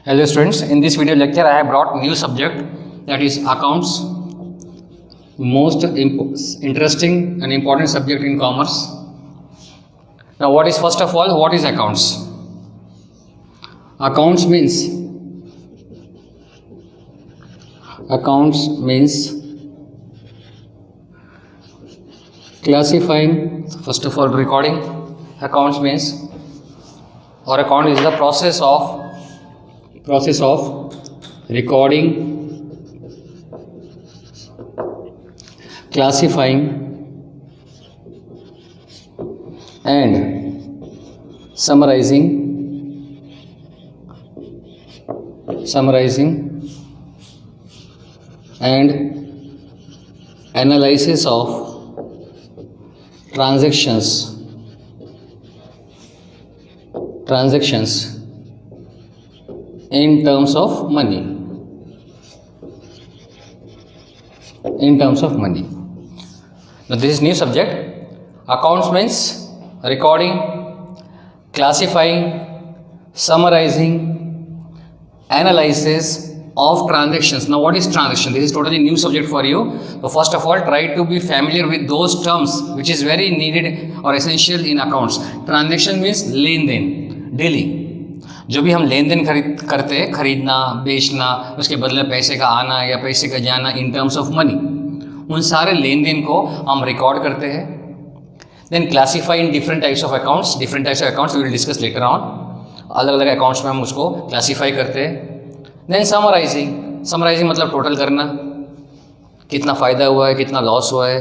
Hello students, in this video lecture I have brought new subject, that is accounts, most interesting and important subject in commerce. Now what is, first of all, what is accounts? Accounts means classifying, first of all recording. Accounts means, or account is the process of recording, classifying and summarizing and analysis of transactions in terms of money. Now this is new subject. Accounts means recording, classifying, summarizing, analysis of transactions. Now what is transaction? This is totally new subject for you. So first of all, try to be familiar with those terms which is very needed or essential in accounts. Transaction means लेन देन, daily. जो भी हम लेन then करते हैं, खरीदना, बेचना, उसके बदले पैसे का आना या पैसे का जाना इन टर्म्स ऑफ मनी, उन सारे लेन देन को हम रिकॉर्ड करते हैं. Then classify in different types of accounts. Different types of accounts we will discuss later on. अलग अलग अकाउंट्स में हम उसको क्लासीफाई करते हैं. देन समराइजिंग मतलब टोटल करना, कितना फ़ायदा हुआ है, कितना लॉस हुआ है,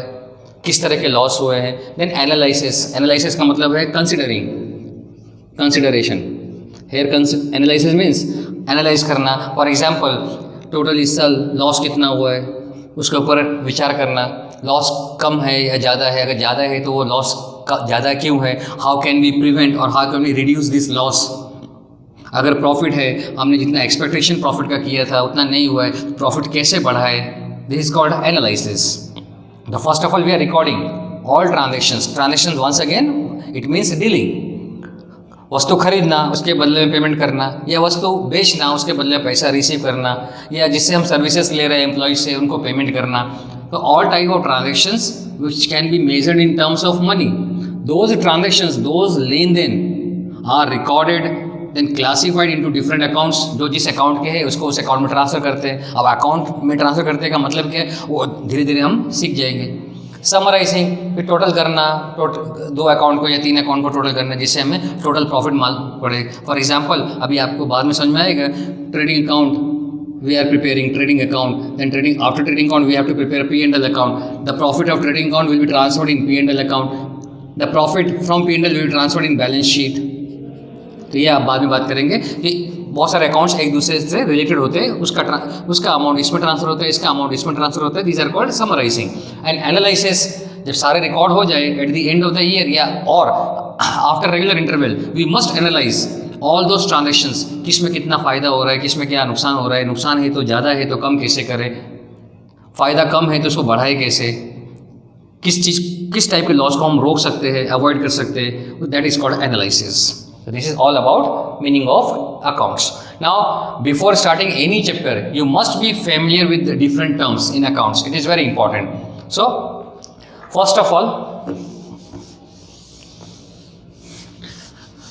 किस तरह के लॉस हुए हैं. देन एनालिसिस का मतलब है consideration. Here analysis means analyse करना. फॉर एग्जाम्पल, टोटल इस साल लॉस कितना हुआ है, उसके ऊपर विचार करना. लॉस कम है या ज़्यादा है, अगर ज़्यादा है तो वो लॉस ज़्यादा क्यों है, हाउ कैन वी प्रिवेंट और how can we reduce this loss. अगर प्रॉफिट है, हमने जितना एक्सपेक्टेशन प्रॉफिट का किया था उतना नहीं हुआ है, प्रॉफिट कैसे बढ़ाए. This is called analysis. The first of all we are recording all transactions. Once again it means dealing. वस्तु खरीदना, उसके बदले में पेमेंट करना, या वस्तु बेचना, उसके बदले में पैसा रिसीव करना, या जिससे हम सर्विसेज ले रहे हैं एम्प्लॉयज से उनको पेमेंट करना. तो all type of transactions which can be measured in terms of money, those transactions, those लेन देन are recorded, then classified into different accounts. जो जिस अकाउंट के है उसको उस अकाउंट में ट्रांसफ़र करते हैं. अब अकाउंट में ट्रांसफ़र करते का मतलब क्या है, वो धीरे धीरे हम सीख जाएंगे. समराइजिंग, फिर टोटल करना, दो अकाउंट को या तीन अकाउंट को टोटल करना जिससे हमें टोटल प्रॉफिट मालूम पड़े. फॉर एग्जांपल, अभी आपको बाद में समझ में आएगा, trading account we are preparing trading account, then after trading account we have to prepare P&L account. The profit of trading account will be transferred in P&L account. The profit from P&L will be transferred in balance sheet. तो ये आप बाद में बात करेंगे कि बहुत सारे अकाउंट्स एक दूसरे से रिलेटेड होते हैं, उसका अमाउंट इसमें ट्रांसफर होता है, इसका अमाउंट इसमें ट्रांसफर होता है. These are called summarising. And analysis, जब सारे रिकॉर्ड हो जाए at the end of the year या और after regular interval, we must analyse all those transactions. किस में कितना फ़ायदा हो रहा है, किस में क्या नुकसान हो रहा है, नुकसान है तो ज़्यादा है तो कम कैसे करें, फ़ायदा कम है तो उसको बढ़ाए कैसे, किस टाइप के लॉस को हम रोक सकते हैं, अवॉइड कर सकते हैं. That is called analysis. So this is all about meaning of accounts. Now, before starting any chapter, you must be familiar with the different terms in accounts. It is very important. So, first of all,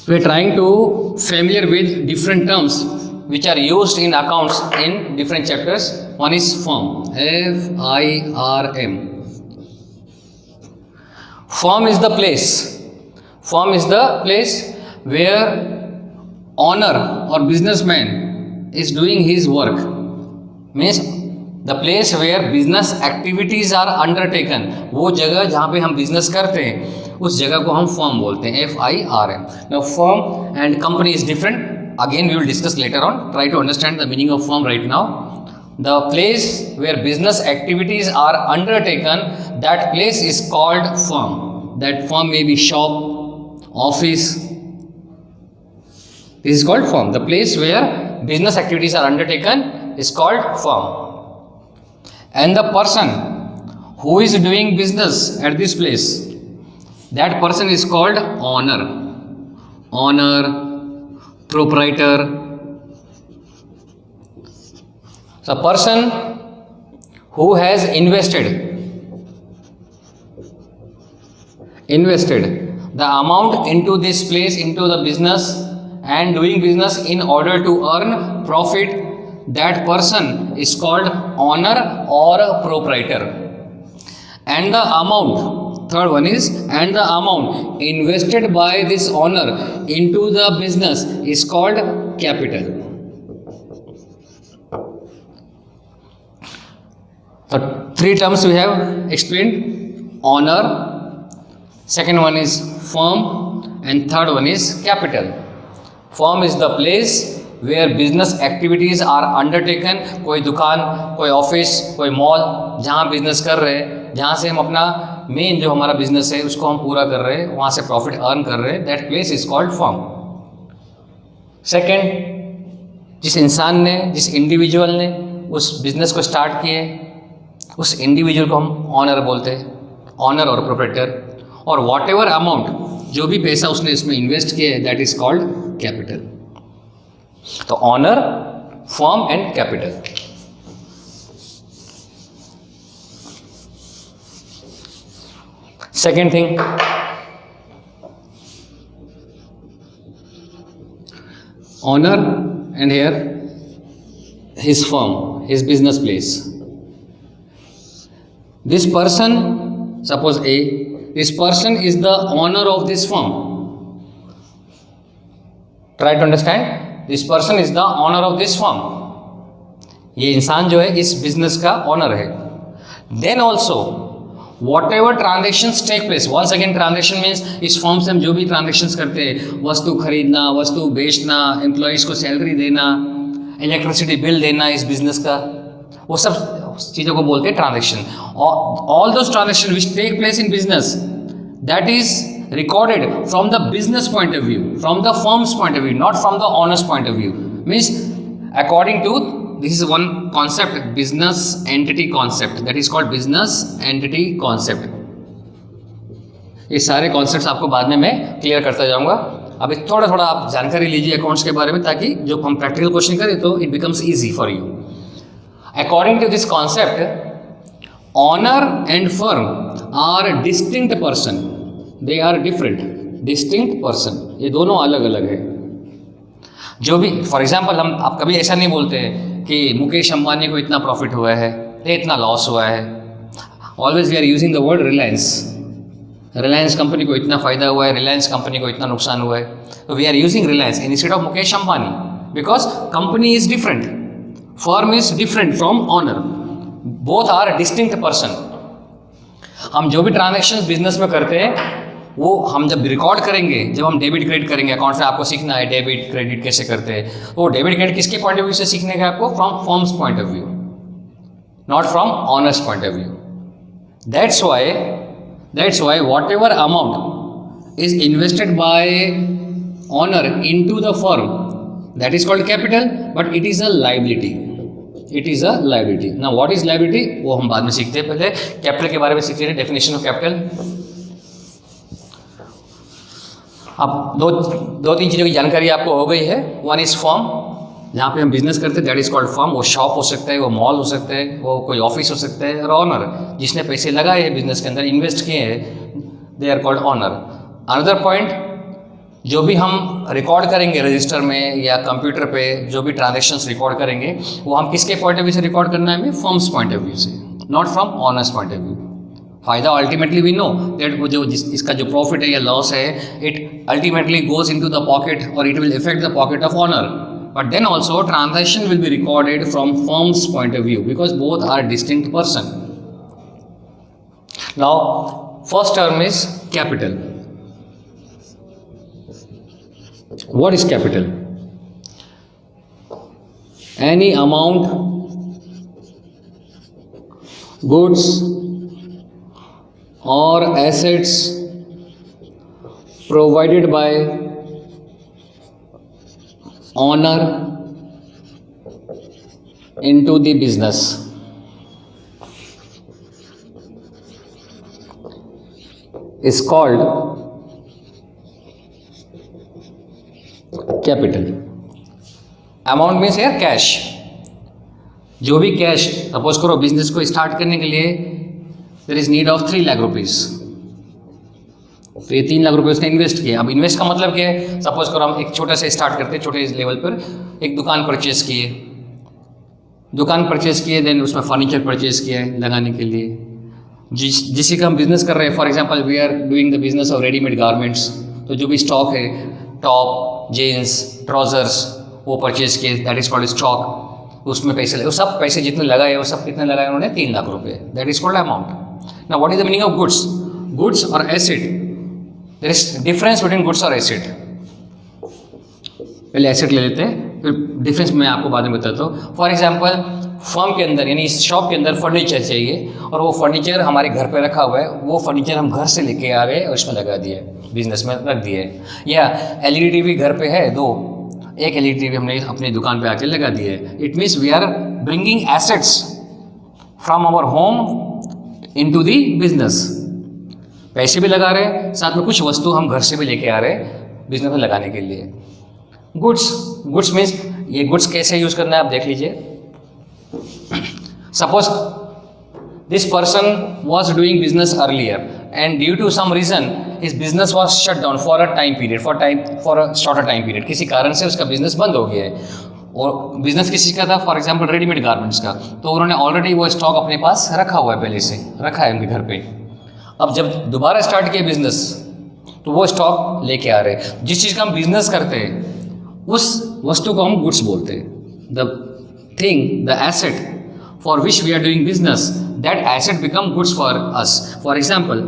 we are trying to familiar with different terms which are used in accounts in different chapters. One is firm, F-I-R-M. Firm is the place where owner or businessman is doing his work. Means the place where business activities are undertaken. वो जगह जहाँ पे हम business करते हैं उस जगह को हम फर्म बोलते हैं, F-I-R-M. Now firm and company is different. Again we will discuss later on. Try to understand the meaning of firm right now. The place where business activities are undertaken, that place is called firm. That firm may be shop, office. This is called firm. The place where business activities are undertaken is called firm. And the person who is doing business at this place, that person is called owner. Owner, proprietor, So person who has invested the amount into this place, into the business, and doing business in order to earn profit, that person is called owner or proprietor. And the amount, third one is, and the amount invested by this owner into the business is called capital. So three terms we have explained: owner, second one is firm, and third one is capital. Firm is the place where business activities are undertaken. कोई दुकान, कोई office, कोई mall, जहाँ business कर रहे हैं, जहाँ से हम अपना मेन जो हमारा बिजनेस है उसको हम पूरा कर रहे हैं, वहाँ से प्रॉफिट अर्न कर रहे हैं, that place is called firm. Second, जिस इंसान ने, जिस इंडिविजुअल ने उस बिजनेस को स्टार्ट किए, उस इंडिविजुअल को हम ऑनर बोलते हैं, ऑनर और प्रोप्राइटर. और वॉट एवर अमाउंट, जो भी पैसा उसने इसमें इन्वेस्ट किया है, दैट इज कॉल्ड कैपिटल. तो owner, firm and capital. Second thing, owner and here his firm, his business place. This person, suppose A, this person is the owner of this firm. Try to understand. This person is the owner of this firm. ये इंसान जो है इस business का honour है. Then also, whatever transactions take place, once again transaction means इस form से हम जो भी ट्रांजेक्शन्स करते हैं, वस्तु खरीदना, वस्तु बेचना, एम्प्लॉयज़ को सैलरी देना, इलेक्ट्रिसिटी बिल देना इस बिजनेस का, वो सब चीज़ों को बोलते हैं transaction. All those transaction which take place in business, that is recorded from the business point of view, from the firm's point of view, not from the owner's point of view. Means according to, this is one concept, business entity concept, that is called business entity concept. ये सारे concepts आपको बाद में मैं clear करता जाऊंगा. अभी थोड़ा थोड़ा आप जानकारी लीजिए अकाउंट्स के बारे में, ताकि जो हम प्रैक्टिकल क्वेश्चन करें तो it becomes easy for you. According to this concept, owner and firm are distinct person. They are different, distinct person. ये दोनों अलग अलग है. जो भी, फॉर एग्जाम्पल, हम आप कभी ऐसा नहीं बोलते हैं कि मुकेश अंबानी को इतना प्रॉफिट हुआ है, इतना लॉस हुआ है. Always we are using the word Reliance. Reliance company को इतना फ़ायदा हुआ है, रिलायंस कंपनी को इतना नुकसान हुआ है. तो we are using Reliance instead of Mukesh Ambani, because company is different, firm is different from owner, both are distinct person. हम जो भी ट्रांजैक्शंस बिजनेस में करते हैं वो हम जब रिकॉर्ड करेंगे, जब हम डेबिट क्रेडिट करेंगे, अकाउंट से आपको सीखना है डेबिट क्रेडिट कैसे करते हैं, वो डेबिट क्रेडिट किसके पॉइंट ऑफ व्यू से सीखने का आपको? From firm's point of view, not from owner's point of view. That's why whatever amount is invested by owner into the firm, that is called capital, but it is a liability. It is a liability. Now what is liability? वो हम बाद में सीखते हैं. पहले capital के बारे में सीखते हैं, डेफिनेशन ऑफ कैपिटल. अब दो तीन चीज़ों की जानकारी आपको हो गई है. वन इज फर्म, जहाँ पे हम बिजनेस करते हैं, दैट इज कॉल्ड फर्म. वो शॉप हो सकता है, वो मॉल हो सकता है, वो कोई ऑफिस हो सकता है. और ऑनर, जिसने पैसे लगाए हैं बिजनेस के अंदर, इन्वेस्ट किए हैं, they are called owner. Another point, जो भी हम रिकॉर्ड करेंगे रजिस्टर में या कंप्यूटर पे, जो भी ट्रांजैक्शंस रिकॉर्ड करेंगे, वो हम किसके पॉइंट ऑफ व्यू से रिकॉर्ड करना है? हमें फर्म्स पॉइंट ऑफ व्यू से, not from owner's point of view. फ़ायदा अल्टीमेटली वी नो दैट वो जो इसका जो प्रॉफिट है या लॉस है, it ultimately goes into the pocket और it will affect the pocket of owner. But then also transaction will be recorded from firm's point of view, because both are distinct person. Now first term is capital. What is capital? Any amount, goods or assets provided by owner into the business is called capital. Amount means here cash. जो भी cash, suppose करो business को start करने के लिए there is need of 3 lakh rupees, तो ये 3 लाख रुपए उसने इन्वेस्ट किया। अब इन्वेस्ट का मतलब क्या है, सपोज करो हम एक छोटा से स्टार्ट करते हैं, छोटे लेवल पर एक दुकान परचेज किए, देन उसमें फर्नीचर परचेज किया है लगाने के लिए। जिसी का हम बिजनेस कर रहे हैं, for example we are doing the business of readymade garments, तो जो भी स्टॉक है, टॉप, जीन्स, ट्राउजर्स, वो परचेज किए, दैट इज कॉल्ड स्टॉक। उसमें पैसे लगे, वो सब पैसे जितने लगाए वो सब कितने लगाए उन्होंने, 3 लाख रुपए, that is called amount. Now what is the meaning of goods? Goods और asset, there is difference between goods और एसेट। पहले एसेट ले लेते हैं, फिर डिफरेंस मैं आपको बाद में बताता हूँ। फॉर एग्जाम्पल फर्म के अंदर यानी इस शॉप के अंदर फर्नीचर चाहिए और वो फर्नीचर हमारे घर पे रखा हुआ है, वो फर्नीचर हम घर से लेके आ गए और इसमें लगा दिए, बिजनेस में रख दिए। या एलईडी टीवी घर पे है दो, एक एलईडी टीवी हमने अपनी दुकान पे आके लगा दिए। It means we are bringing assets from our home into the business. पैसे भी लगा रहे हैं, साथ में कुछ वस्तु हम घर से भी लेके आ रहे हैं बिजनेस में लगाने के लिए। गुड्स मीन्स ये गुड्स कैसे यूज करना है आप देख लीजिए। Suppose this person was doing business earlier and due to some reason his business was shut down for a time period, for a shorter time period, किसी कारण से उसका बिजनेस बंद हो गया है। और बिजनेस किसी का था, फॉर एग्जांपल रेडीमेड गारमेंट्स का, तो उन्होंने ऑलरेडी वो स्टॉक अपने पास रखा हुआ है, पहले से रखा है उनके घर पे। अब जब दोबारा स्टार्ट किया बिजनेस तो वो स्टॉक लेके आ रहे हैं। जिस चीज़ का हम बिजनेस करते हैं उस वस्तु को हम गुड्स बोलते हैं। The thing, the asset for which we are doing business, that asset become goods for us. For example,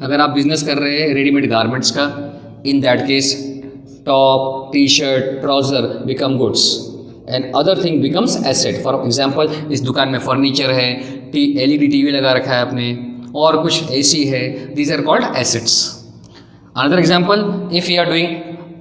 अगर आप बिजनेस कर रहे हैं रेडीमेड गारमेंट्स का, in that case top, t-shirt, trouser become goods and other thing becomes asset. For example, इस दुकान में furniture है, एलईडी टीवी लगा रखा है आपने, और कुछ एसी है, these are called assets. Another example, if you are doing,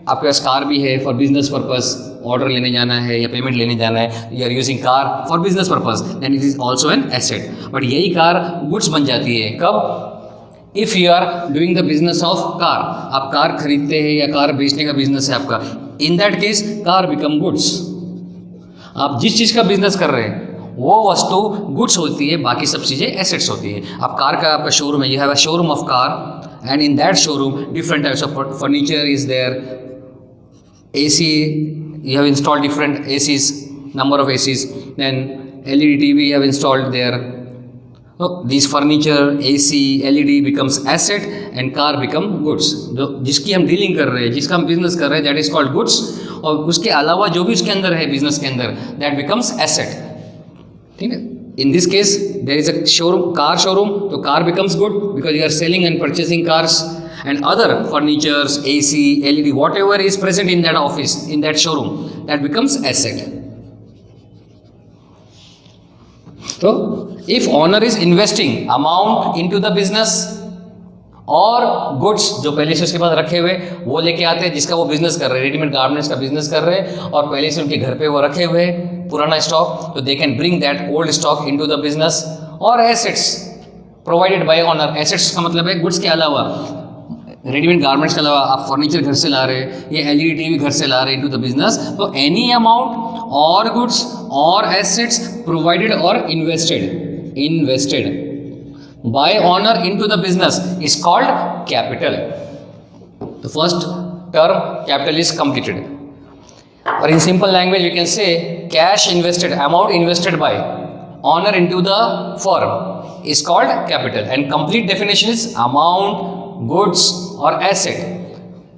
आपके पास कार भी है फॉर बिजनेस पर्पस, ऑर्डर लेने जाना है या पेमेंट लेने जाना है, you are using car for business purpose, then it is also an asset. But यही कार गुड्स बन जाती है कब? If you are doing the business of car, आप कार खरीदते हैं या कार बेचने का बिजनेस है आपका, in that case car become goods. आप जिस चीज़ का बिजनेस कर रहे हैं वो वस्तु गुड्स होती है, बाकी सब चीज़ें एसेट्स होती है। आप कार का आपका शोरूम है, you have a showroom of car and in that showroom different types of furniture is there, AC, you have installed different ACs, number of ACs, then LED TV you have installed there. So these furniture, AC, LED becomes asset and car become goods. जो जिसकी हम dealing कर रहे हैं, जिसका हम business कर रहे हैं, that is called goods. और उसके अलावा जो भी उसके अंदर है बिजनेस के अंदर, that becomes asset. ठीक है? In this case there is a showroom, car showroom, तो car becomes good because you are selling and purchasing cars. And other furnitures, AC, LED, whatever is present in that office, in that showroom, that becomes asset. So, if owner is investing amount into the business और goods जो पहले से उसके पास रखे हुए वो लेके आते हैं, जिसका वो बिजनेस कर रहे हैं, रेडीमेड गारमेंट्स का बिजनेस कर रहे हैं और पहले से उनके घर पे वो रखे हुए पुराना स्टॉक, तो they can bring that old stock into the business. और assets provided by owner, assets का मतलब है गुड्स के अलावा, रेडीमेड गारमेंट्स के अलावा आप फर्नीचर घर से ला रहे हैं, ये एलईडी टीवी घर से ला रहे हैं इनटू द बिजनेस, तो any amount or goods or assets provided और invested by owner into the business is called capital. The first term capital is completed, और in simple language we can say cash invested, amount invested by owner into the firm is called capital, and complete definition is amount, goods or asset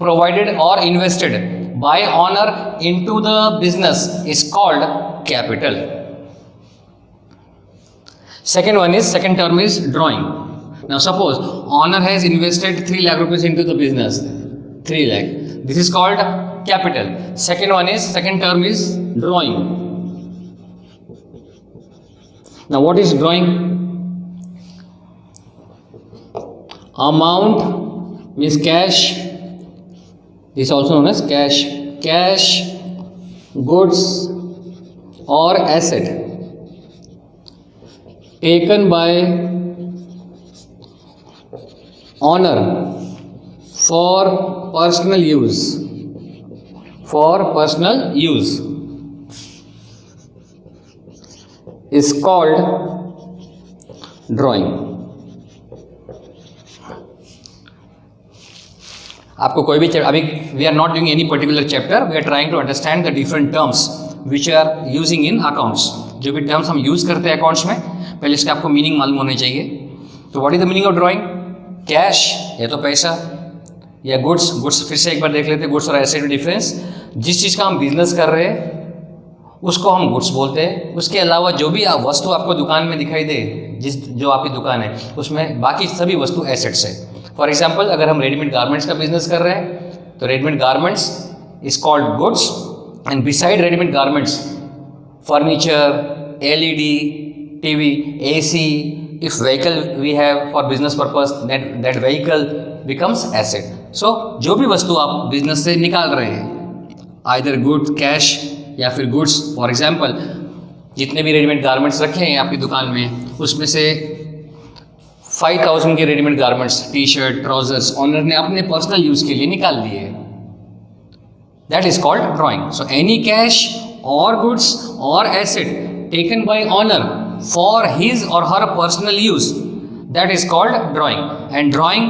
provided or invested by owner into the business is called capital. Second term is drawing. Now suppose owner has invested 3 lakh rupees into the business, 3 lakh, this is called capital. Second term is drawing. Now what is drawing? Amount means cash, this is also known as cash, goods or asset taken by owner for personal use, is called drawing. आपको कोई भी अभी we are not doing any particular chapter, we are trying to understand the different terms which are using in accounts. जो भी terms हम use करते हैं accounts में, पहले इसके आपको मीनिंग मालूम होने चाहिए. तो what is the meaning of drawing? Cash या तो पैसा, या गुड्स. गुड्स फिर से एक बार देख लेते हैं, गुड्स और एसेट में डिफरेंस. जिस चीज़ का हम बिजनेस कर रहे हैं उसको हम गुड्स बोलते हैं. उसके अलावा जो भी वस्तु आपको दुकान में दिखाई दे, जो आपकी दुकान है उसमें बाकी सभी वस्तु एसेट्स है. फॉर एग्जाम्पल, अगर हम रेडीमेड गारमेंट्स का बिजनेस कर रहे हैं तो readymade garments is called goods. And beside readymade garments, furniture, LED, TV, AC, if vehicle we have for business purpose, that vehicle becomes asset. So जो भी वस्तु आप बिजनेस से निकाल रहे हैं, either good कैश या फिर गुड्स. फॉर एग्जाम्पल, जितने भी रेडीमेड गारमेंट्स रखे हैं आपकी दुकान में, उसमें से 5000 के readymade garments, T shirt, trousers owner ने अपने पर्सनल यूज़ के लिए निकाल लिए. That is called drawing. So any cash और गुड्स और asset taken by owner for his or her personal use, that is called drawing. And drawing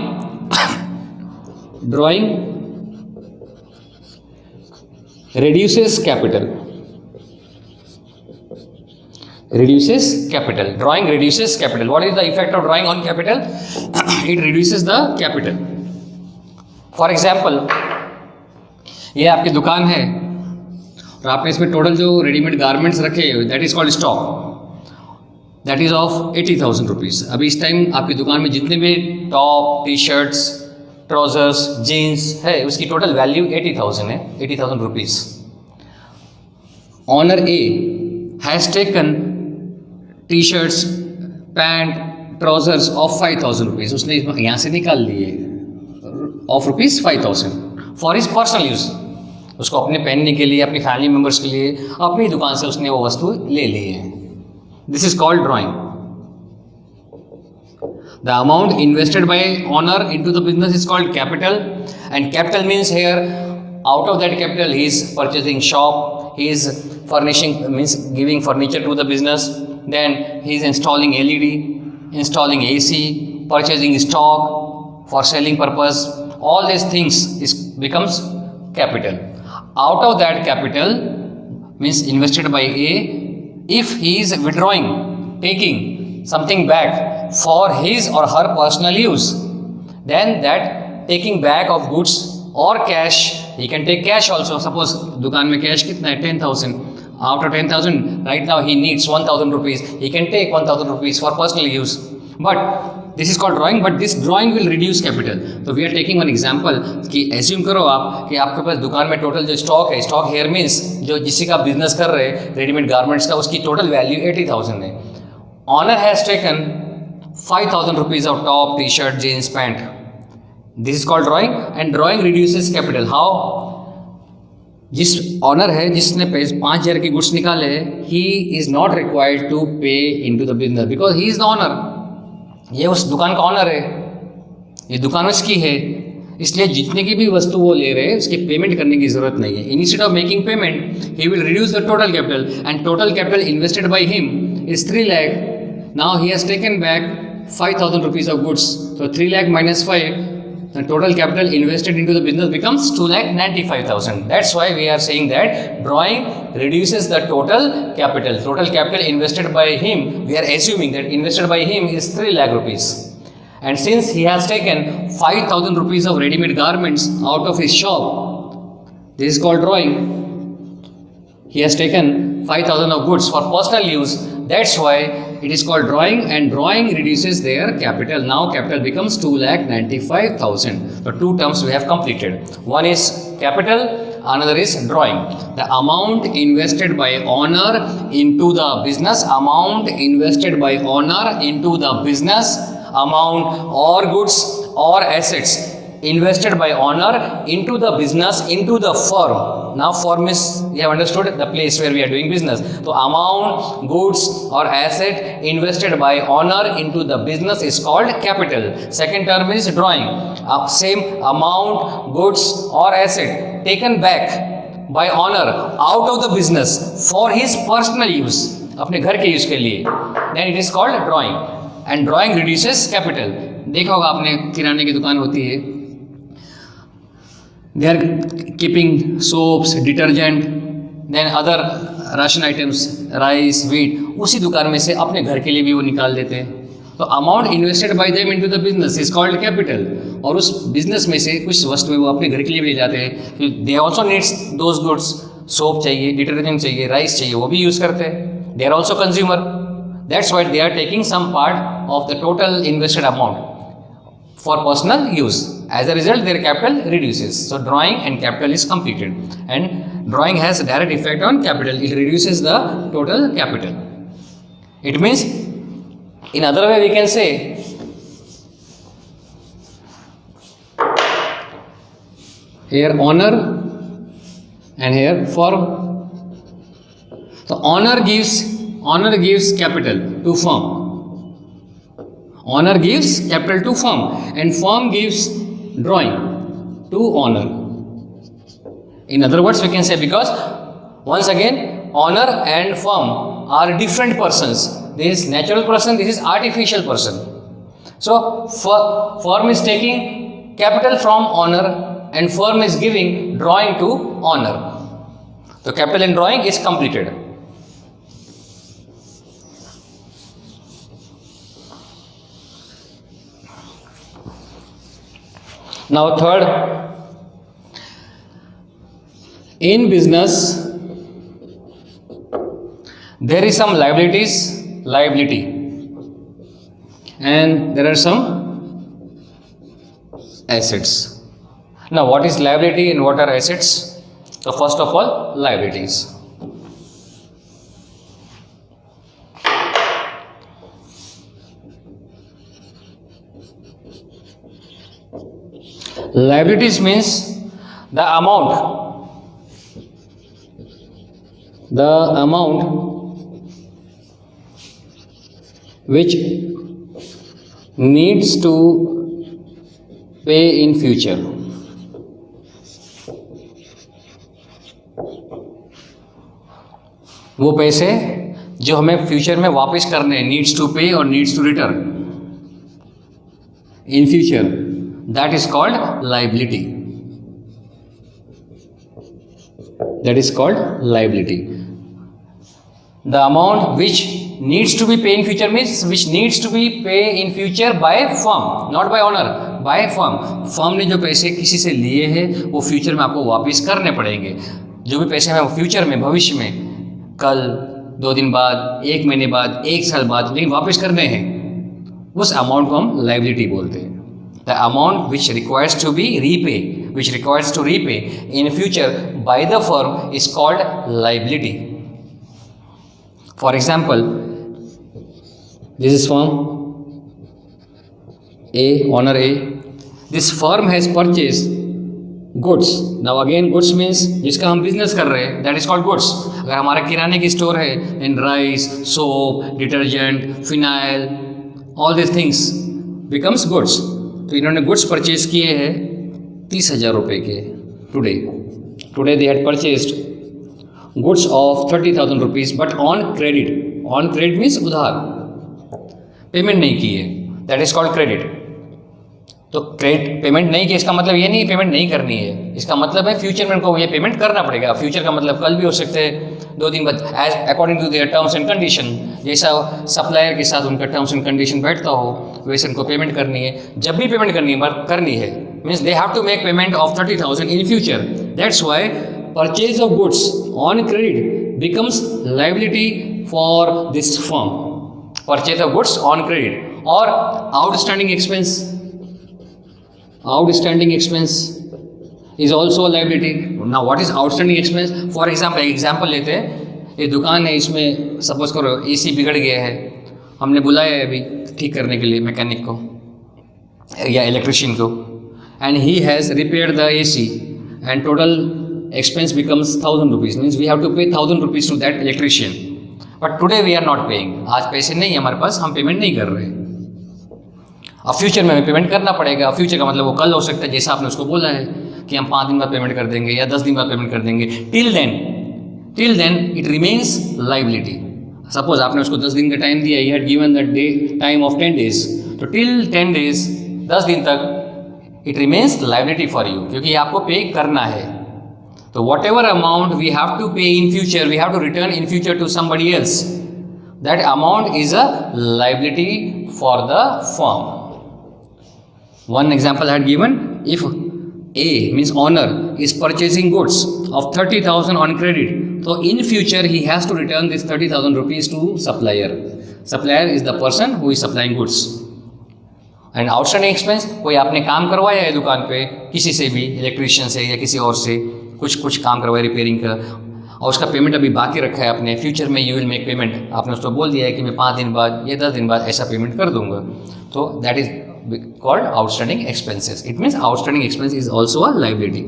reduces capital. Drawing reduces capital. What is the effect of drawing on capital? It reduces the capital. For example, ये आपकी दुकान है और आपने इसमें total जो readymade garments रखे, that is called stock, that is of 80,000 rupees. अभी इस टाइम आपकी दुकान में जितने भी top, T shirts, trousers, jeans है, उसकी टोटल वैल्यू 80,000 है, 80,000 rupees. Owner A has taken T shirts, pant, trousers of 5,000 rupees. उसने यहाँ से निकाल लिए of rupees 5,000 for his personal use. उसको अपने पहनने के लिए, अपनी फैमिली मेम्बर्स के लिए, अपनी दुकान से उसने वो वस्तु ले ली है. This is called drawing. The amount invested by owner into the business is called capital. And capital means here, out of that capital he is purchasing shop, he is furnishing, means giving furniture to the business, then he is installing LED, installing AC, purchasing stock for selling purpose. All this things is becomes capital. Out of that capital, means invested by A, if he is withdrawing, taking something back for his or her personal use, then that taking back of goods or cash, he can take cash also. Suppose दुकान में cash कितना है? 10,000. Out of 10,000, right now he needs 1,000 rupees. He can take 1,000 rupees for personal use. But this is called drawing, but this drawing will reduce capital. तो we are taking one example कि assume करो आप कि आपके पास दुकान में total जो stock है, स्टॉक हेयर मीन्स जो जिससे का बिजनेस कर रहे हैं रेडीमेड गारमेंट्स का, उसकी टोटल वैल्यू 80,000 है. Owner has taken 5,000 rupees of top, T shirt, jeans, pant. This is called drawing. And drawing reduces capital. How? जिस ऑनर है, जिसने 5,000 की गुड्स निकाले, he is not required to pay into the business because he is the owner. ये उस दुकान का honour है, ये दुकान उसकी है, इसलिए जितने की भी वस्तु वो ले रहे हैं उसकी पेमेंट करने की जरूरत नहीं है. Instead of making payment, he will reduce the total capital. And total capital invested by him is 3 lakh. Now he has taken back 5,000 rupees of goods. तो 3 lakh minus 5, the total capital invested into the business becomes 2,95,000. That's why we are saying that drawing reduces the total capital. Total capital invested by him, we are assuming that invested by him is 3 lakh rupees. And since he has taken 5,000 rupees of ready-made garments out of his shop, this is called drawing. He has taken 5,000 of goods for personal use. That's why it is called drawing, and drawing reduces their capital. Now capital becomes 2,95,000. So 2 terms we have completed. One is capital, another is drawing. The amount invested by owner into the business, amount invested by owner into the business, amount or goods or assets invested by owner into the business, into the firm. Now firm is, you have understood, the place where we are doing business. So amount, goods or asset invested by owner into the business is called capital. Second term is drawing. Same amount, goods or asset taken back by owner out of the business for his personal use. अपने घर के use के लिए, then it is called drawing, and drawing reduces capital. देखा होगा आपने, किराने की दुकान होती है, they are keeping soaps, detergent, then other ration items, rice, wheat, उसी दुकान में से अपने घर के लिए भी वो निकाल देते हैं। तो amount invested bye them into the business is called capital, और उस बिजनेस में से कुछ वस्तुएं वो अपने घर के लिए भी ले जाते हैं। They also needs those goods, soap चाहिए, डिटर्जेंट चाहिए, राइस चाहिए, वो भी यूज़ करते हैं। They are also consumer, that's why they are taking some part of the total invested amount for personal use. As a result, their capital reduces. So drawing and capital is completed, and drawing has a direct effect on capital. It reduces the total capital. It means, in other way we can say, here honor and here firm. So honor gives capital to firm. Honor gives capital to firm, and firm gives drawing to honor. In other words, we can say, because once again, honor and firm are different persons. This is natural person, this is artificial person. So firm is taking capital from honor, and firm is giving drawing to honor. So capital and drawing is completed. Now third, in business there is some liability, and there are some assets. Now what is liability and what are assets? So first of all, liabilities. Liabilities means the amount which needs to pay in future. वो पैसे जो हमें future में वापस करने हैं, needs to pay और needs to return in future, that is called liability. That is called liability. The amount which needs to be paid in future means which needs to be paid in future by firm, not by owner, by firm. Firm ने जो पैसे किसी से लिए हैं वो future में आपको वापस करने पड़ेंगे। जो भी पैसे हमें फ्यूचर में, भविष्य में, कल, 2 दिन बाद, 1 महीने बाद, 1 साल बाद, लेकिन वापस करने हैं, उस अमाउंट को हम लाइबिलिटी बोलते हैं। The amount which requires to repay in future by the firm is called liability. For example, this is firm A, owner A. This firm has purchased goods. Now again, goods means जिसका हम business कर रहे हैं, that is called goods. अगर हमारा किराने की store है, then rice, soap, detergent, phenyl, all these things becomes goods. तो इन्होंने गुड्स परचेज किए हैं 30,000 रुपये के। Today they had purchased goods of 30,000 rupees, but on credit means उधार, पेमेंट नहीं की है, दैट इज कॉल्ड क्रेडिट। तो क्रेडिट पेमेंट नहीं की, इसका मतलब ये नहीं पेमेंट नहीं करनी है, इसका मतलब है फ्यूचर में उनको ये पेमेंट करना पड़ेगा। फ्यूचर का मतलब कल भी हो सकते हैं, 2 दिन बाद, as according to their terms and condition. जैसा सप्लायर के साथ उनका टर्म्स एंड कंडीशन बैठता हो वैसे उनको पेमेंट करनी है। जब भी पेमेंट करनी है means they have to make payment of 30,000 in future. That's why purchase of goods on credit becomes liability for this firm. Purchase of goods on credit. और outstanding expense is also a liability. Now what is outstanding expense? For example लेते हैं, ये दुकान है, इसमें suppose करो AC बिगड़ गया है, हमने बुलाया है अभी ठीक करने के लिए मैकेनिक को या इलेक्ट्रिशियन को, and he has repaired the AC and total expense becomes 1,000 rupees, means we have to pay 1,000 rupees to that electrician. But today we are not paying. आज पैसे नहीं हमारे पास, हम पेमेंट नहीं कर रहे। अब फ्यूचर में हमें पेमेंट करना पड़ेगा। फ्यूचर का मतलब वो कल हो सकता है, जैसा आपने उसको बोला है कि हम 5 दिन बाद पेमेंट कर देंगे या 10 दिन बाद पेमेंट कर देंगे। Till then it remains liability. Suppose आपने उसको 10 दिन का टाइम दिया, you had given the day time of 10 days, तो till 10 days 10 दिन तक it remains liability for you, क्योंकि आपको पे करना है. तो whatever amount we have to pay in future, we have to return in future to somebody else, that amount is a liability for the firm. One example I had given, if A means owner is purchasing goods of 30,000 on credit, so in future he has to return this 30,000 rupees to supplier. Supplier is the person who is supplying goods. And outstanding expense, कोई आपने काम करवाया है दुकान पे किसी से भी, इलेक्ट्रीशियन से या किसी और से, कुछ काम करवाया रिपेयरिंग का, और उसका पेमेंट अभी बाकी रखा है आपने, फ्यूचर में यू विल मेक पेमेंट, आपने उसको बोल दिया है कि मैं 5 दिन बाद या 10 दिन बाद ऐसा पेमेंट कर दूंगा, तो that is called outstanding expenses. It means outstanding expense is also a liability.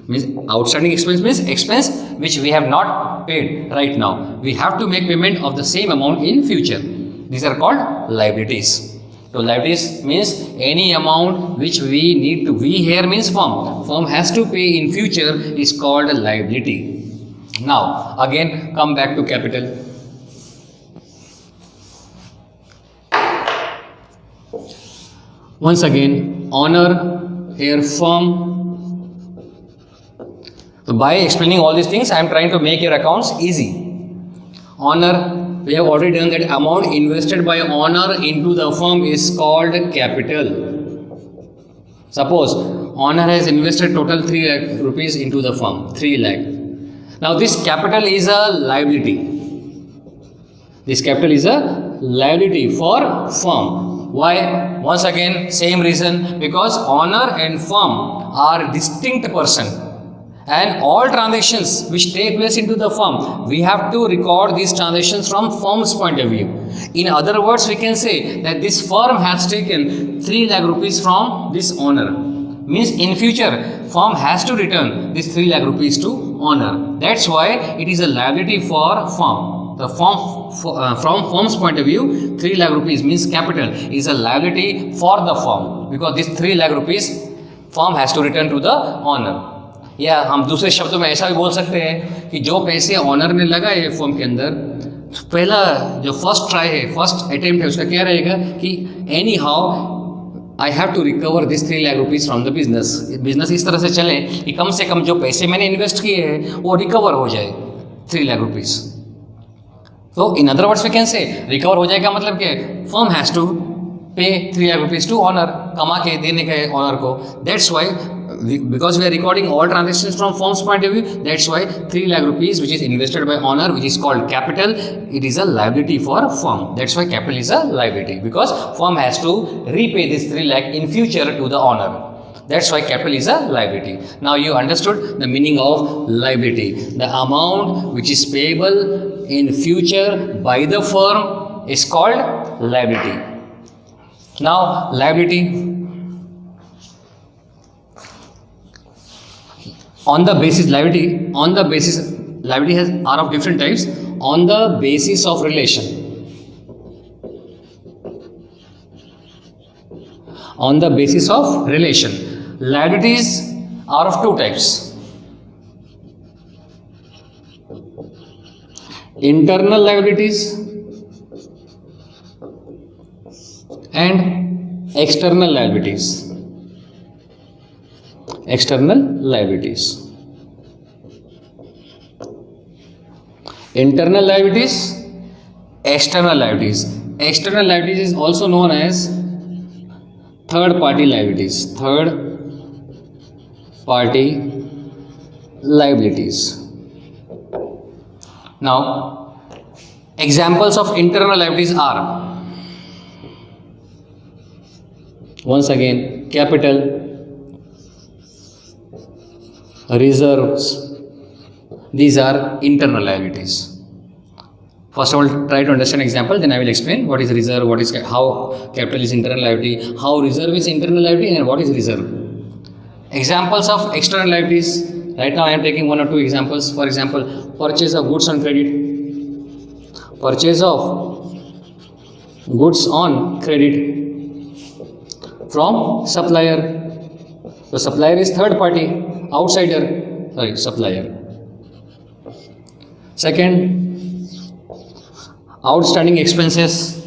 Means outstanding expense means expense which we have not paid right now. We have to make payment of the same amount in future. These are called liabilities. So liabilities means any amount which we need to. We here means firm. Firm has to pay in future is called a liability. Now again come back to capital. Once again, honor, here firm. So by explaining all these things, I am trying to make your accounts easy. Honor, we have already done that amount invested by honor into the firm is called capital. Suppose honor has invested total 3 lakh rupees into the firm, 3 lakh. Now this capital is a liability. This capital is a liability for firm. Why? Once again, same reason, because honor and firm are distinct person, and all transactions which take place into the firm, we have to record these transactions from firm's point of view. In other words, we can say that this firm has taken 3 lakh rupees from this owner. Means in future, firm has to return this 3 lakh rupees to owner. That's why it is a liability for firm. The firm, from firm's point of view, 3 lakh rupees means capital is a liability for the firm, because this 3 lakh rupees firm has to return to the owner. या हम दूसरे शब्दों में ऐसा भी बोल सकते हैं कि जो पैसे ऑनर ने लगाए हैं फर्म के अंदर, पहला जो फर्स्ट ट्राई है, फर्स्ट अटेम्प्ट है, उसका क्या रहेगा कि anyhow I have to recover this 3 lakh rupees from the business. Business इस तरह से चले कि कम से कम जो पैसे मैंने इन्वेस्ट किए हैं वो रिकवर हो जाए 3 लाख रुपीज़. तो in other words we can say recover हो जाएगा मतलब क्या, फर्म हैज़ टू पे 3 लाख रुपीज़ टू ऑनर, कमा के देने का है ऑनर को. That's why because we are recording all transactions from firm's point of view, that's why 3 lakh rupees which is invested by owner, which is called capital, it is a liability for firm. That's why capital is a liability, because firm has to repay this 3 lakh in future to the owner. That's why capital is a liability. Now you understood the meaning of liability. The amount which is payable in future by the firm is called liability. Now liability, on the basis liability has are of different types. On the basis of relation, on the basis of relation, liabilities are of 2 types: internal liabilities and external liabilities. External liabilities. Internal liabilities, external liabilities. External liabilities is also known as third party liabilities. Third party liabilities. Now, examples of internal liabilities are, once again, capital, reserves. These are internal liabilities. First of all, try to understand example, then I will explain what is reserve, what is how capital is internal liability, how reserve is internal liability, and what is reserve. Examples of external liabilities. Right now I am taking 1 or 2 examples. For example, purchase of goods on credit. Purchase of goods on credit from supplier. The supplier is third party, outsider, supplier. Second, Outstanding expenses,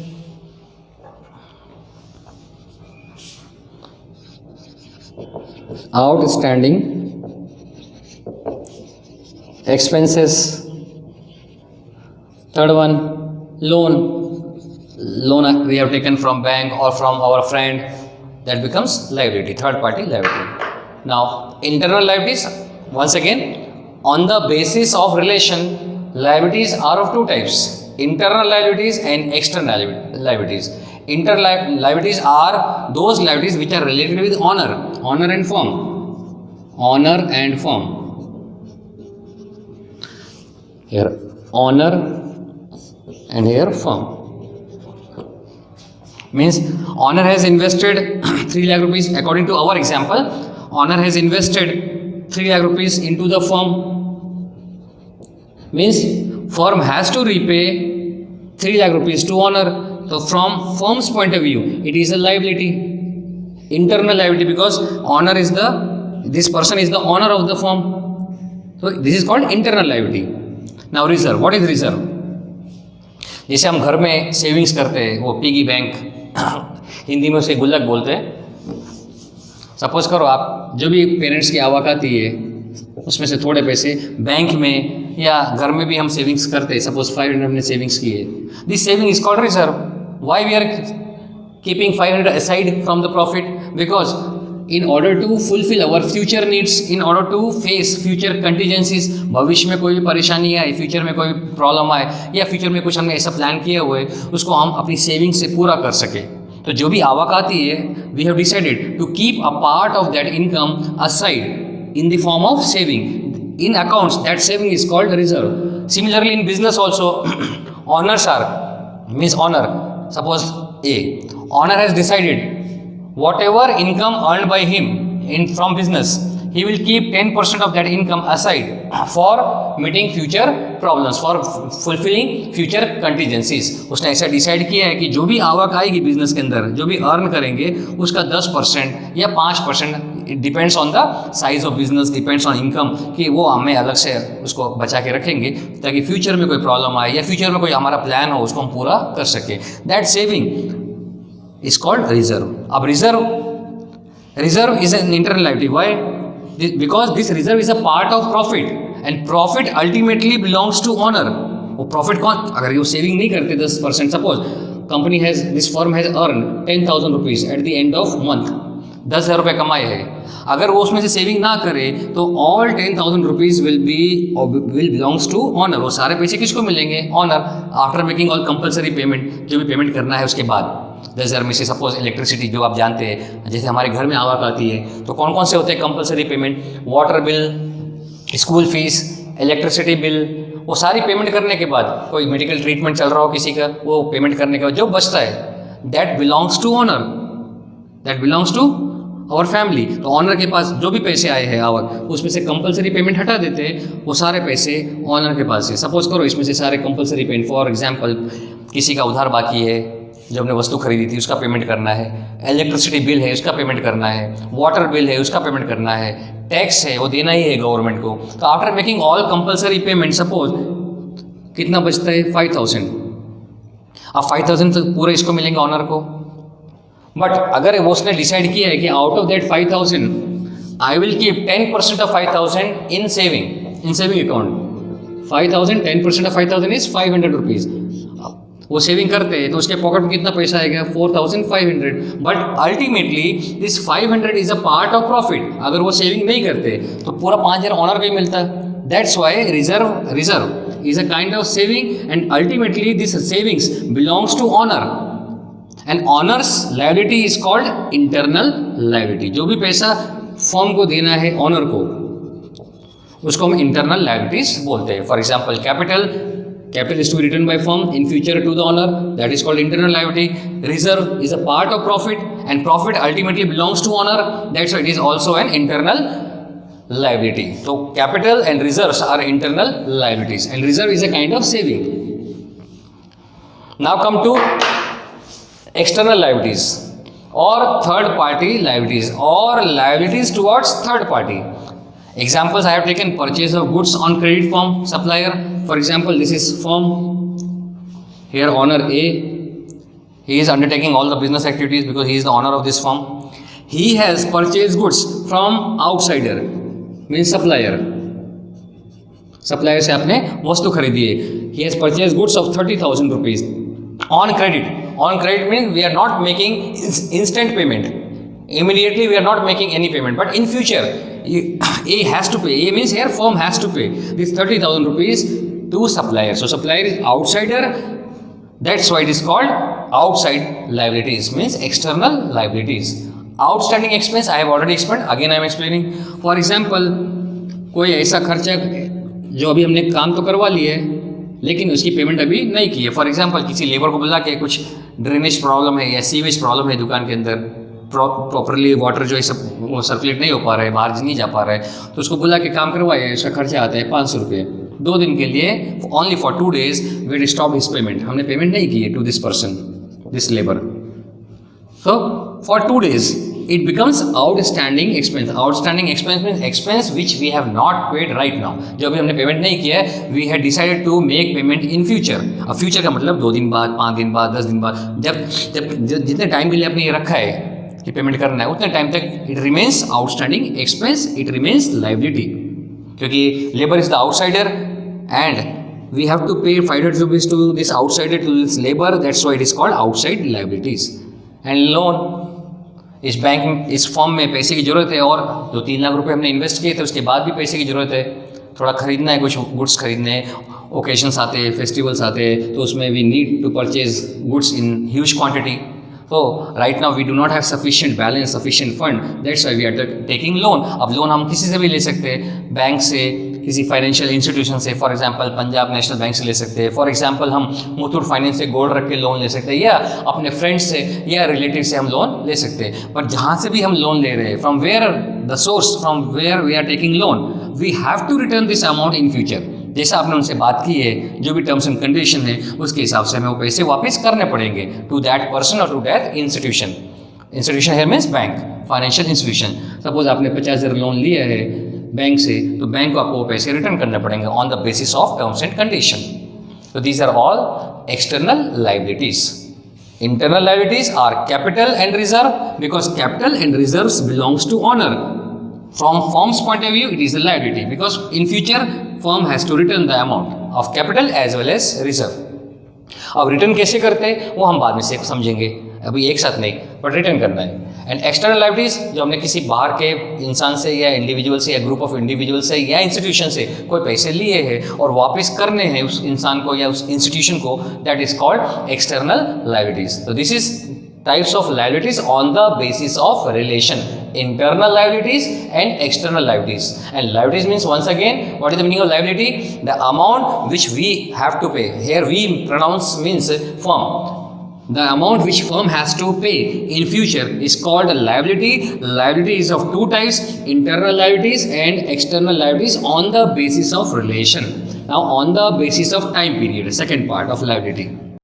outstanding expenses. Third one, loan we have taken from bank or from our friend, that becomes liability, third party liability. Now internal liabilities, once again, on the basis of relation, liabilities are of two types: internal liabilities and external liabilities. Internal liabilities are those liabilities which are related with honor and form. Honor and form. Here honor and here firm. Means honor has invested 3 lakh rupees, according to our example, honor has invested 3 lakh rupees into the firm. Means firm has to repay 3 lakh rupees to honor. So from firm's point of view, it is a liability, internal liability, because honor is this person is the owner of the firm. So this is called internal liability. Now reserve, what is reserve? जैसे हम घर में savings करते हैं, वो piggy bank, Hindi में उसे गुल्लक बोलते हैं. सपोज करो आप जो भी पेरेंट्स की आवक आती है उसमें से थोड़े पैसे बैंक में या घर में भी हम सेविंग्स करते हैं. सपोज 500 हमने सेविंग्स की है, this saving is called reserve. Why we are keeping 500 aside from the profit? Because in order to fulfill our future needs, in order to face future contingencies, भविष्य में कोई भी परेशानी आए, फ्यूचर में कोई प्रॉब्लम आए, या फ्यूचर में कुछ हमने ऐसा प्लान किया हुआ है उसको हम अपनी सेविंग से पूरा कर सके. तो जो भी आवक आती है, we have decided to keep a part of that income aside in the form of saving in accounts. That saving is called reserve. Similarly in business also, owners are means owner. Suppose a owner has decided whatever income earned by him from business, he will keep 10% of that income aside for meeting future problems, for fulfilling future contingencies. उसने ऐसा decide किया है कि जो भी आवक आएगी business के अंदर, जो भी अर्न करेंगे उसका 10% या 5%, it depends on the size of business, depends on income, कि वो हमें अलग से उसको बचा के रखेंगे ताकि फ्यूचर में कोई प्रॉब्लम आए या फ्यूचर में कोई हमारा प्लान हो उसको हम पूरा कर सकें. That saving is called reserve. अब reserve is an internal liability. Why? Because this reserve is a part of profit, and profit ultimately belongs to owner. वो profit कौन, अगर ये सेविंग नहीं करते 10%, suppose company has, this firm has earn 10,000 rupees eight the end of month, 10,000 रुपये कमाए हैं, अगर वो उसमें से सेविंग ना करे तो all 10,000 rupees will belongs to owner. वो सारे पैसे किसको मिलेंगे? Owner. After making all compulsory payment, जो भी पेमेंट करना है उसके बाद. 10,000 में से सपोज इलेक्ट्रिसिटी, जो आप जानते हैं, जैसे हमारे घर में आवक आती है तो कौन कौन से होते हैं compulsory payment? Water bill, school fees, electricity bill. वो सारी पेमेंट करने के बाद, कोई मेडिकल ट्रीटमेंट चल रहा हो किसी का, वो पेमेंट करने के बाद जो बचता है, that belongs to owner, that belongs to और फैमिली. तो ऑनर के पास जो भी पैसे आए हैं आवक, उसमें से कंपलसरी पेमेंट हटा देते हैं, वो सारे पैसे ऑनर के पास है. सपोज करो इसमें से सारे कंपलसरी पेमेंट, फॉर एग्जांपल किसी का उधार बाकी है, जो हमने वस्तु खरीदी थी उसका पेमेंट करना है, इलेक्ट्रिसिटी बिल है उसका पेमेंट करना है, वाटर बिल है उसका पेमेंट करना है, टैक्स है वो देना ही है गवर्नमेंट को. तो after making all compulsory payment, suppose कितना बचता है? 5,000. अब 5,000 तो पूरे इसको मिलेंगे ऑनर को. बट अगर वो उसने डिसाइड किया है कि out of that 5,000 I will keep 10% of 5,000 in saving account. 5,000, 10% of 5,000 is 500 rupees. वो सेविंग करते हैं तो उसके पॉकेट में कितना पैसा आएगा? 4,500. But ultimately this 500 is a part of profit. अगर वो सेविंग नहीं करते तो पूरा 5,000 ऑनर को ही मिलता है. That's why reserve is a kind of saving, and ultimately this savings belongs to owner, and owner's liability is called internal liability. जो भी पैसा फर्म को देना है ऑनर को, उसको हम इंटरनल लायबिलिटीज बोलते हैं. For example capital is to be returned by firm in future to the owner, that is called internal liability. Reserve is a part of profit, and profit ultimately belongs to owner, that's why it is also an internal liability. So capital and reserves are internal liabilities, and reserve is a kind of saving. Now come to external liabilities or third party liabilities, or liabilities towards third party. Examples I have taken: purchase of goods on credit from supplier. For example, this is firm, Here owner A, he is undertaking all the business activities because he is the owner of this firm. He has purchased goods from outsider, means supplier. Supplier से आपने वस्तु खरीदी है. He has purchased goods of 30,000 rupees on credit. On credit means we are not making instant payment. Immediately we are not making any payment. But in future, A has to pay. A means here firm has to pay this 30,000 rupees to supplier. So supplier is outsider. That's why it is called outside liabilities, means external liabilities. Outstanding expense I have already explained. Again I am explaining. For example, कोई ऐसा खर्चा जो अभी हमने काम तो करवा लिए लेकिन उसकी पेमेंट अभी नहीं की है. फॉर एग्जांपल किसी लेबर को बुला के कुछ ड्रेनेज प्रॉब्लम है या सीवेज प्रॉब्लम है दुकान के अंदर, प्रॉपरली वाटर जो है सब वो सर्कुलेट नहीं हो पा रहा है, बाहर नहीं जा पा रहा है, तो उसको बुला के काम करवाइए. उसका खर्चा आता है 500 रुपये 2 दिन के लिए. Only for 2 days we stop his payment. हमने पेमेंट नहीं की है to this person, this labour. So for 2 days it becomes outstanding expense. Outstanding expense means expense which we have not paid right now. जो अभी हमने payment नहीं किया है, we had decided to make payment in future. अब future का मतलब 2 दिन बाद, 5 दिन बाद, 10 दिन बाद, जब जितने टाइम के लिए आपने ये रखा है कि पेमेंट करना है उतने टाइम तक it remains outstanding expense, it remains liability. क्योंकि labour is the outsider and we have to pay 500 rupees to this outsider, to this labor. That's why it is called outside liabilities. And loan, इस bank इस form में पैसे की ज़रूरत है और 2-3 लाख रुपए हमने इन्वेस्ट किए थे, उसके बाद भी पैसे की ज़रूरत है. थोड़ा ख़रीदना है, कुछ गुड्स खरीदने हैं, ओकेशंस आते हैं, फेस्टिवल्स आते हैं, तो उसमें we need to purchase goods in huge quantity. तो right now we do not have sufficient balance, sufficient fund. That's why we are taking loan. अब लोन हम किसी से भी ले सकते हैं, बैंक से, किसी फाइनेंशियल इंस्टीट्यूशन से. For example Punjab national bank से ले सकते हैं. फॉर एग्जांपल हम मुथूट फाइनेंस से गोल्ड रख के लोन ले सकते हैं, या अपने फ्रेंड्स से या रिलेटिव से हम लोन ले सकते हैं. पर जहाँ से भी हम लोन ले रहे हैं, from where the source, from where we are taking loan, we have to return this amount in future. जैसा आपने उनसे बात की है, जो भी टर्म्स एंड कंडीशन है उसके हिसाब से हमें वो पैसे वापस करने पड़ेंगे टू दैट पर्सन और टू दैट इंस्टीट्यूशन. इंस्टीट्यूशन है means bank, financial institution. Suppose आपने 50,000 लोन लिया है बैंक से, तो बैंक को आपको पैसे रिटर्न करने पड़ेंगे on the basis of terms and condition. तो these are all external liabilities. Internal liabilities are capital and reserve, because capital and reserves belongs to owner. From firm's point of view, it is a liability because in future firm has to return the amount of capital as well as reserve. अब return कैसे करते हैं वो हम बाद में से समझेंगे, अभी एक साथ नहीं, बट रिटर्न करना है. एंड एक्सटर्नल लाइबिलिटीज जो हमने किसी बाहर के इंसान से या इंडिविजुअल से या ग्रुप ऑफ इंडिविजुअल से या इंस्टीट्यूशन से कोई पैसे लिए हैं और वापस करने हैं उस इंसान को या उस इंस्टीट्यूशन को, that is called external liabilities. तो this is types of liabilities on the basis of relation: internal liabilities and external liabilities. And liabilities means, once again, what is the meaning of liability? The amount which we have to pay. Here we pronounce means firm. The amount which firm has to pay in future is called a liability. Liability is of 2 types: internal liabilities and external liabilities on the basis of relation. Now on the basis of time period, second part of liability.